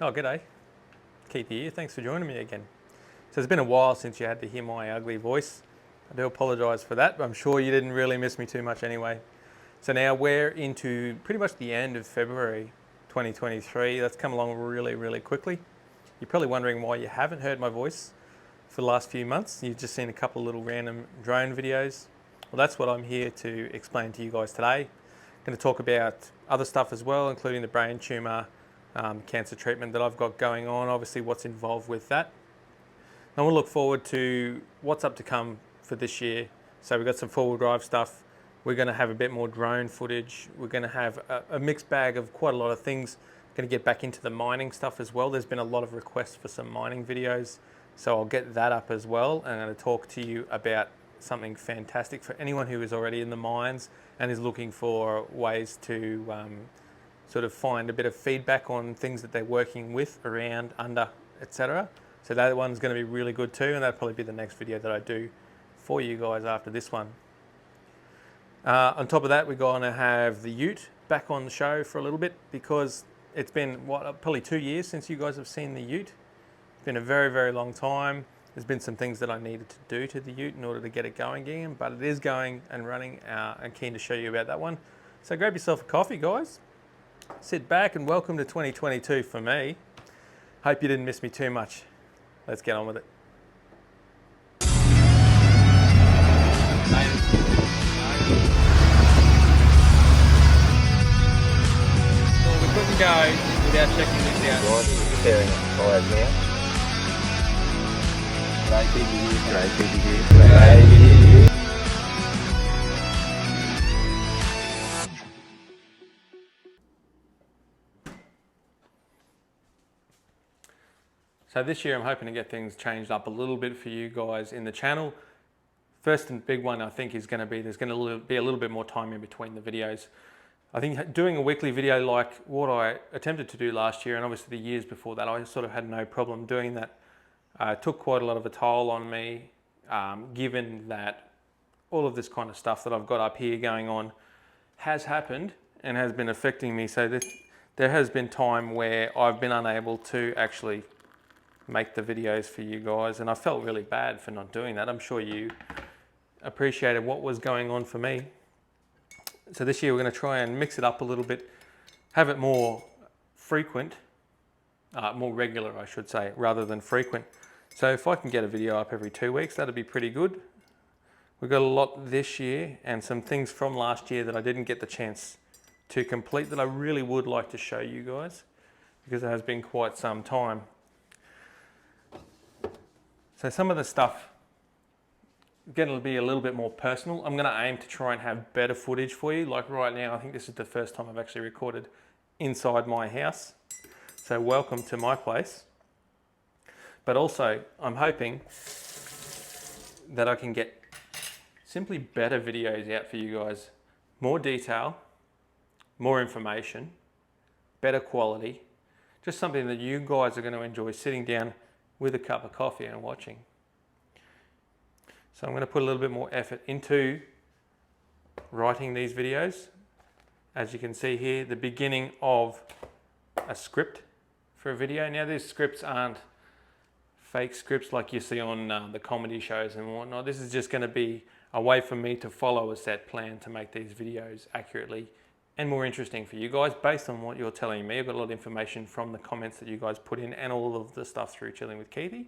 Oh, g'day. Keithy here. Thanks for joining me again. So it's been a while since you had to hear my ugly voice. I do apologise for that, but I'm sure you didn't really miss me too much anyway. So now we're into pretty much the end of February 2023. That's come along really, really quickly. You're probably wondering why you haven't heard my voice for the last few months. You've just seen a couple of little random drone videos. Well, that's what I'm here to explain to you guys today. I'm going to talk about other stuff as well, including the brain tumour, cancer treatment that I've got going on, obviously what's involved with that. And we'll look forward to what's up to come for this year. So we've got some four-wheel drive stuff. We're going to have a bit more drone footage. We're going to have a mixed bag of quite a lot of things. Going to get back into the mining stuff as well. There's been a lot of requests for some mining videos, so I'll get that up as well. And I'm going to talk to you about something fantastic for anyone who is already in the mines and is looking for ways to sort of find a bit of feedback on things that they're working with, around, under, etc. So that one's going to be really good too, and that'll probably be the next video that I do for you guys after this one. On top of that, we're going to have the Ute back on the show for a little bit, because it's been probably 2 years since you guys have seen the Ute. It's been a very, very long time. There's been some things that I needed to do to the Ute in order to get it going again, but it is going and running, and keen to show you about that one. So grab yourself a coffee, guys. Sit back and welcome to 2022 for me. Hope you didn't miss me too much. Let's get on with it. Well, we couldn't go without checking this out. Right, preparing it fires now. Great Keithy here. Great Keithy here. So this year I'm hoping to get things changed up a little bit for you guys in the channel. First and big one I think is going to be, there's going to be a little bit more time in between the videos. I think doing a weekly video like what I attempted to do last year, and obviously the years before that, I sort of had no problem doing that. Took quite a lot of a toll on me, given that all of this kind of stuff that I've got up here going on has happened and has been affecting me. So there has been time where I've been unable to actually make the videos for you guys, and I felt really bad for not doing that. I'm sure you appreciated what was going on for me. So this year we're going to try and mix it up a little bit, have it more frequent, more regular I should say, rather than frequent. So if I can get a video up every 2 weeks, that'd be pretty good. We've got a lot this year and some things from last year that I didn't get the chance to complete that I really would like to show you guys, because it has been quite some time. So some of the stuff going to be a little bit more personal. I'm going to aim to try and have better footage for you. Like right now, I think this is the first time I've actually recorded inside my house. So welcome to my place. But also, I'm hoping that I can get simply better videos out for you guys. More detail, more information, better quality. Just something that you guys are going to enjoy sitting down with a cup of coffee and watching. So I'm going to put a little bit more effort into writing these videos. As you can see here, the beginning of a script for a video. Now these scripts aren't fake scripts like you see on the comedy shows and whatnot. This is just going to be a way for me to follow a set plan to make these videos accurately and more interesting for you guys based on what you're telling me. I've got a lot of information from the comments that you guys put in and all of the stuff through Chilling with Keithy.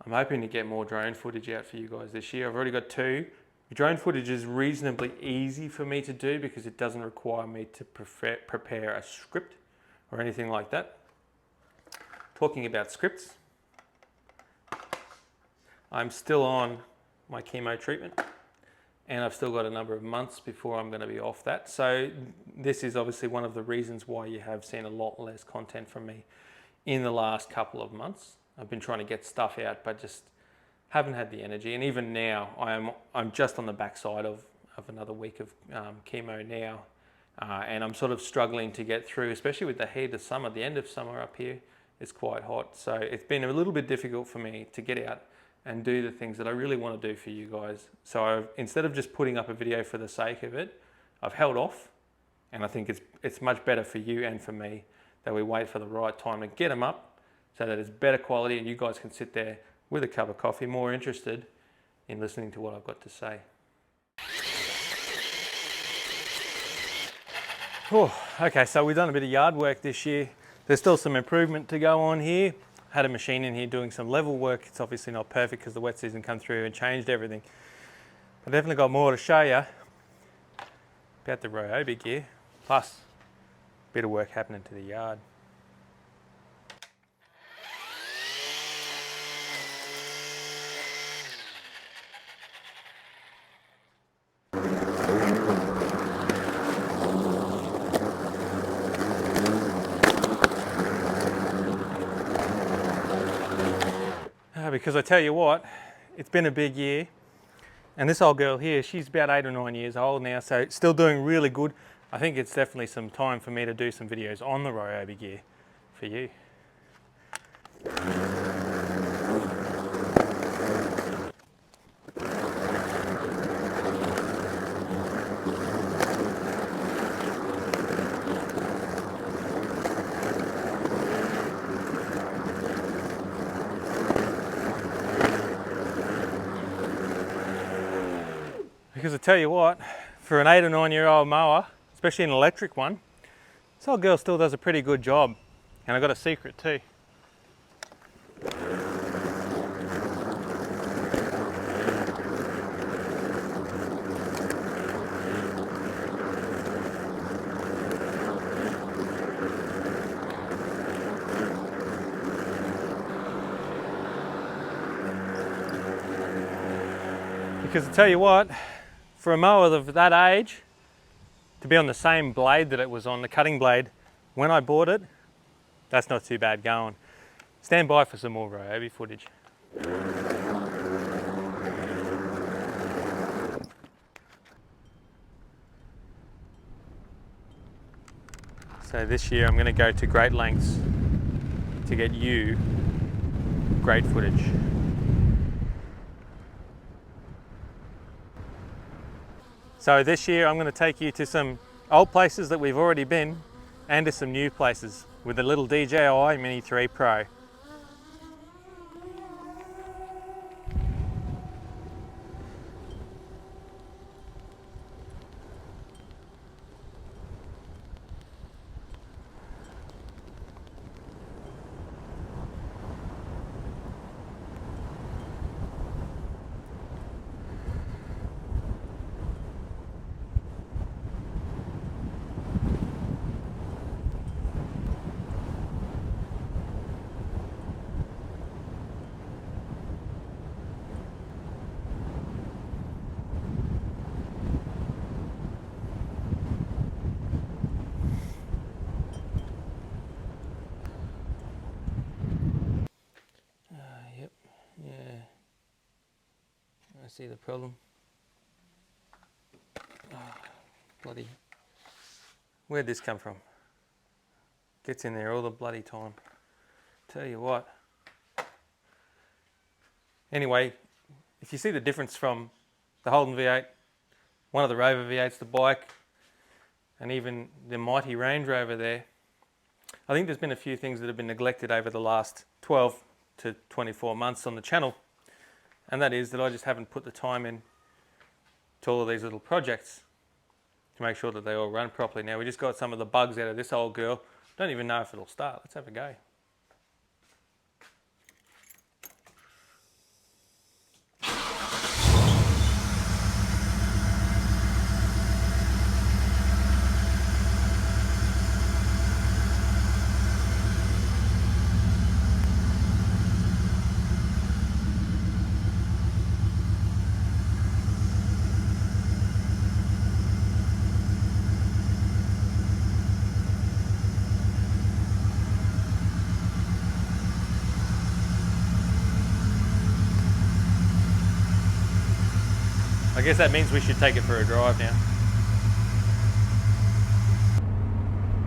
I'm hoping to get more drone footage out for you guys this year. I've already got 2. Drone footage is reasonably easy for me to do because it doesn't require me to prepare a script or anything like that. Talking about scripts, I'm still on my chemo treatment and I've still got a number of months before I'm going to be off that. So this is obviously one of the reasons why you have seen a lot less content from me in the last couple of months. I've been trying to get stuff out, but just haven't had the energy. And even now, I'm just on the backside of another week of chemo now. And I'm sort of struggling to get through, especially with the heat of summer. The end of summer up here is quite hot. So it's been a little bit difficult for me to get out and do the things that I really want to do for you guys. So instead of just putting up a video for the sake of it, I've held off, and I think it's much better for you and for me that we wait for the right time to get them up so that it's better quality and you guys can sit there with a cup of coffee more interested in listening to what I've got to say. Oh, okay, so we've done a bit of yard work this year. There's still some improvement to go on here. Had a machine in here doing some level work. It's obviously not perfect because the wet season come through and changed everything. But definitely got more to show you about the Ryobi gear, plus a bit of work happening to the yard. Because I tell you what, it's been a big year, and this old girl here, she's about 8 or 9 years old now, so it's still doing really good. I think it's definitely some time for me to do some videos on the Ryobi gear for you. Because I tell you what, for an 8 or 9 year old mower, especially an electric one, this old girl still does a pretty good job. And I got a secret too. Because I tell you what, for a mower of that age, to be on the same blade that it was on, the cutting blade, when I bought it, that's not too bad going. Stand by for some more Ryobi footage. So this year I'm going to go to great lengths to get you great footage. So this year I'm going to take you to some old places that we've already been and to some new places with the little DJI Mini 3 Pro. I see the problem. Oh, bloody. Where'd this come from? Gets in there all the bloody time. Tell you what. Anyway, if you see the difference from the Holden V8, one of the Rover V8s, the bike, and even the mighty Range Rover there, I think there's been a few things that have been neglected over the last 12 to 24 months on the channel. And that is that I just haven't put the time in to all of these little projects to make sure that they all run properly. Now we just got some of the bugs out of this old girl. Don't even know if it'll start. Let's have a go. I guess that means we should take it for a drive now.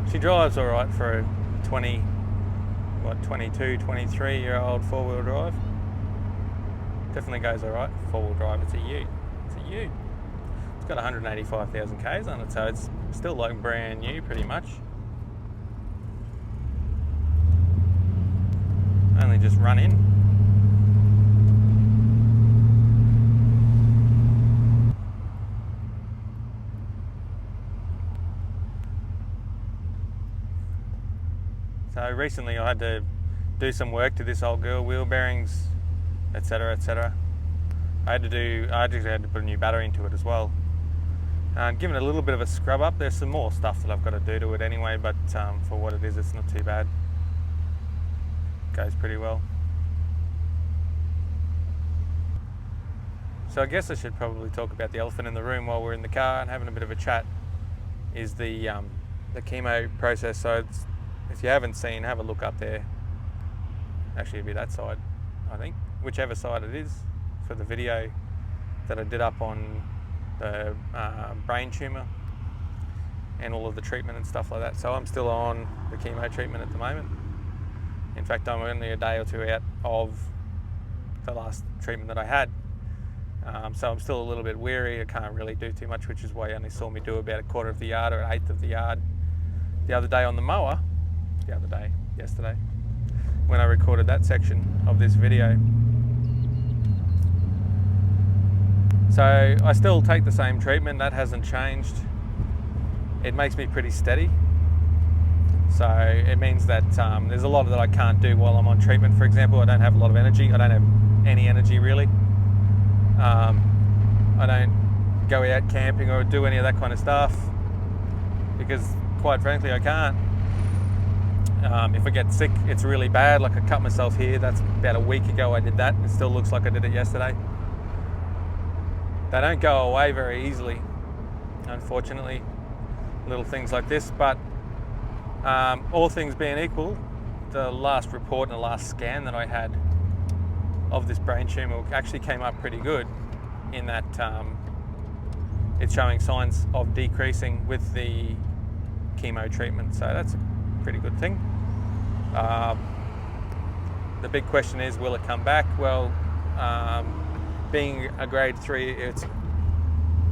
She drives all right for a 22, 23-year-old four-wheel drive. Definitely goes all right. Four-wheel drive, it's a Ute. It's a Ute. It's got 185,000 Ks on it, so it's still like brand new pretty much. only just run in. So recently I had to do some work to this old girl, wheel bearings, etc, etc. I actually had to put a new battery into it as well. Given it a little bit of a scrub up. There's some more stuff that I've got to do to it anyway, but for what it is, it's not too bad. Goes pretty well. So I guess I should probably talk about the elephant in the room while we're in the car and having a bit of a chat, is the chemo process. So if you haven't seen, have a look up there. Actually, it'd be that side, I think, whichever side it is, for the video that I did up on the brain tumour and all of the treatment and stuff like that. So I'm still on the chemo treatment at the moment. In fact, I'm only a day or two out of the last treatment that I had. So I'm still a little bit weary. I can't really do too much, which is why you only saw me do about a quarter of the yard or an eighth of the yard the other day on the mower. Yesterday, when I recorded that section of this video. So I still take the same treatment, that hasn't changed. It makes me pretty steady. So it means that there's a lot that I can't do while I'm on treatment. For example, I don't have a lot of energy. I don't have any energy really. I don't go out camping or do any of that kind of stuff because, quite frankly, I can't. If I get sick, it's really bad. Like I cut myself here. That's about a week ago I did that. It still looks like I did it yesterday. They don't go away very easily, unfortunately, little things like this. But all things being equal, the last report and the last scan that I had of this brain tumour actually came up pretty good in that it's showing signs of decreasing with the chemo treatment. So that's a pretty good thing. The big question is, will it come back? Well, being a grade 3,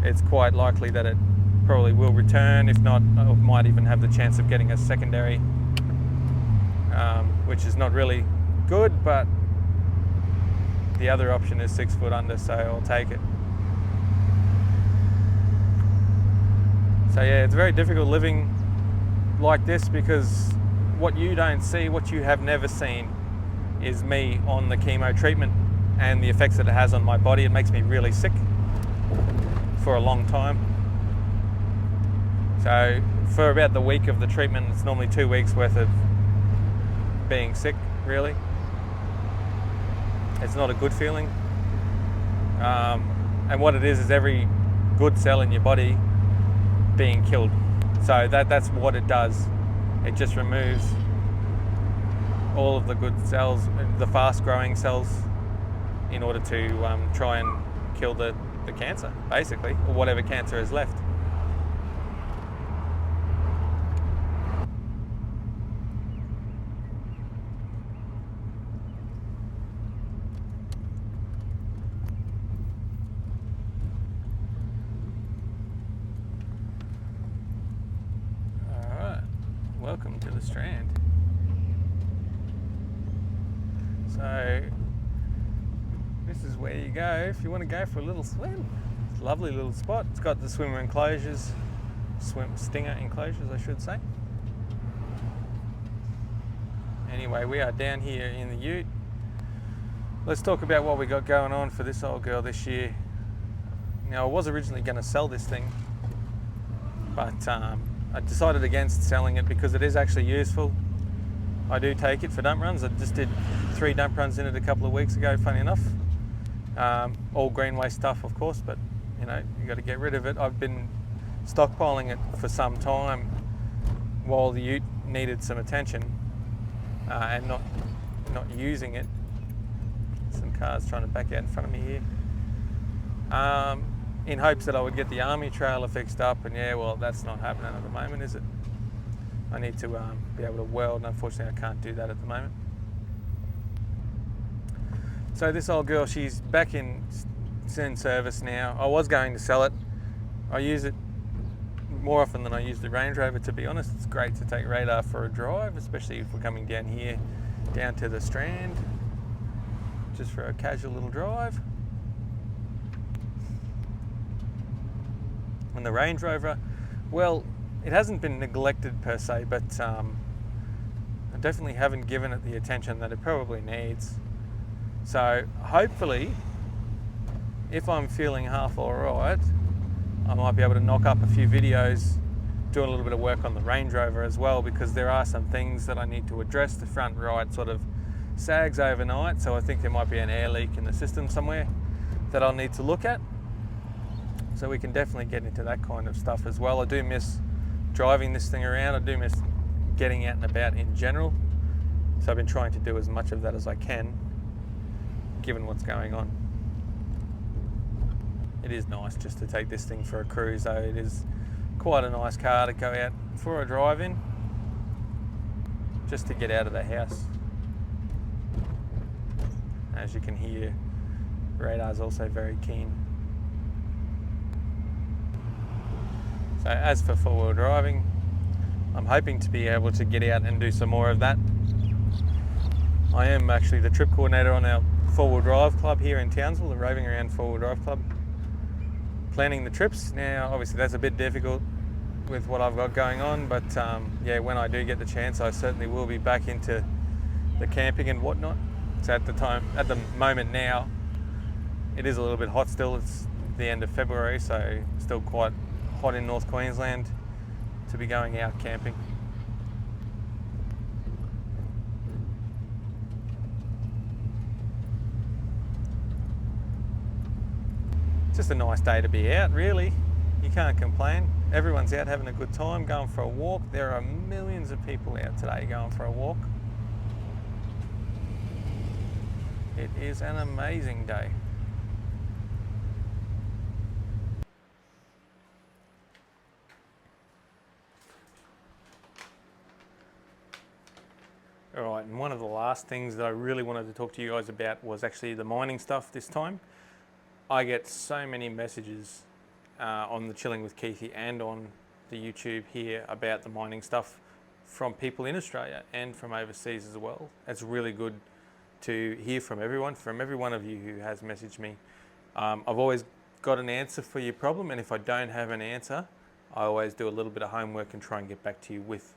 it's quite likely that it probably will return. If not, I might even have the chance of getting a secondary, which is not really good, but the other option is 6 foot under, so I'll take it. So yeah, it's very difficult living like this because what you don't see, what you have never seen, is me on the chemo treatment and the effects that it has on my body. It makes me really sick for a long time. So for about the week of the treatment, it's normally 2 weeks worth of being sick, really. It's not a good feeling. And what it is every good cell in your body being killed. So that's what it does. It just removes all of the good cells, the fast-growing cells, in order to try and kill the cancer, basically, or whatever cancer is left. Welcome to the Strand. So this is where you go if you want to go for a little swim. It's a lovely little spot. It's got the swimmer enclosures, stinger enclosures, I should say. Anyway, we are down here in the Ute. Let's talk about what we got going on for this old girl this year. Now, I was originally going to sell this thing, but I decided against selling it because it is actually useful. I do take it for dump runs. I just did 3 dump runs in it a couple of weeks ago, funny enough. All green waste stuff, of course, but you know, you got to get rid of it. I've been stockpiling it for some time while the Ute needed some attention and not using it. Some cars trying to back out in front of me here. In hopes that I would get the army trailer fixed up, and yeah, well, that's not happening at the moment, is it? I need to be able to weld, and unfortunately I can't do that at the moment. So this old girl, she's back in service now. I was going to sell it. I use it more often than I use the Range Rover, to be honest. It's great to take radar for a drive, especially if we're coming down here down to the Strand just for a casual little drive. And the Range Rover, well, it hasn't been neglected per se, but I definitely haven't given it the attention that it probably needs. So hopefully, if I'm feeling half alright, I might be able to knock up a few videos doing a little bit of work on the Range Rover as well, because there are some things that I need to address. The front right sort of sags overnight, so I think there might be an air leak in the system somewhere that I'll need to look at. So we can definitely get into that kind of stuff as well. I do miss driving this thing around. I do miss getting out and about in general. So I've been trying to do as much of that as I can, given what's going on. It is nice just to take this thing for a cruise though. It is quite a nice car to go out for a drive in, just to get out of the house. As you can hear, radar's also very keen. So as for four-wheel driving, I'm hoping to be able to get out and do some more of that. I am actually the trip coordinator on our four-wheel drive club here in Townsville, the Roving Around Four-Wheel Drive Club. Planning the trips. Now, obviously that's a bit difficult with what I've got going on, but yeah, when I do get the chance, I certainly will be back into the camping and whatnot. So at the moment now, it is a little bit hot still. It's the end of February, so still quite hot in North Queensland to be going out camping. Just a nice day to be out, really. You can't complain. Everyone's out having a good time, going for a walk. There are millions of people out today going for a walk. It is an amazing day. All right, and one of the last things that I really wanted to talk to you guys about was actually the mining stuff this time. I get so many messages on the Chilling with Keithy and on the YouTube here about the mining stuff from people in Australia and from overseas as well. It's really good to hear from every one of you who has messaged me. I've always got an answer for your problem, and if I don't have an answer, I always do a little bit of homework and try and get back to you with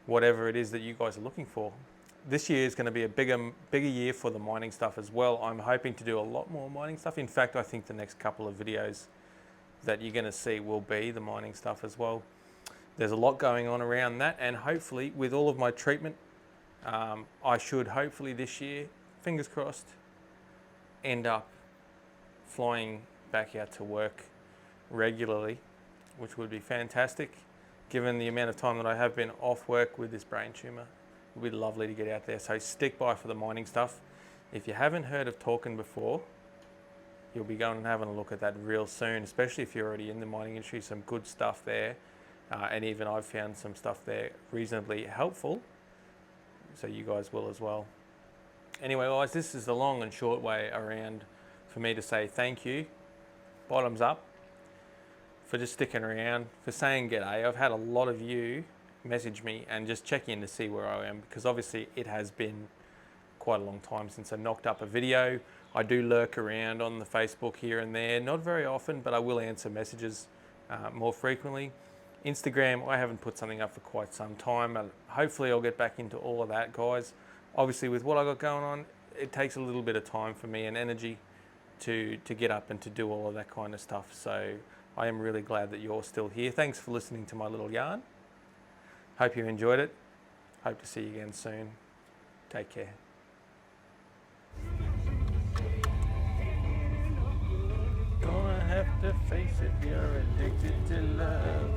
whatever it is that you guys are looking for. This year is going to be a bigger year for the mining stuff as well. I'm hoping to do a lot more mining stuff. In fact, I think the next couple of videos that you're going to see will be the mining stuff as well. There's a lot going on around that, and hopefully with all of my treatment, I should hopefully this year, fingers crossed, end up flying back out to work regularly, which would be fantastic given the amount of time that I have been off work with this brain tumour. It would be lovely to get out there. So stick by for the mining stuff. If you haven't heard of Talking before, you'll be going and having a look at that real soon, especially if you're already in the mining industry. Some good stuff there, and even I've found some stuff there reasonably helpful, so you guys will as well. Anyway guys, this is the long and short way around for me to say thank you, bottoms up, for just sticking around, for saying g'day. I've had a lot of you message me and just check in to see where I am, because obviously it has been quite a long time since I knocked up a video. I do lurk around on the Facebook here and there, not very often, but I will answer messages more frequently. Instagram, I haven't put something up for quite some time, and hopefully I'll get back into all of that, guys. Obviously with what I got going on, it takes a little bit of time for me and energy to get up and to do all of that kind of stuff. So I am really glad that you're still here. Thanks for listening to my little yarn. Hope you enjoyed it. Hope to see you again soon. Take care. Gonna have to face it, you're addicted to love.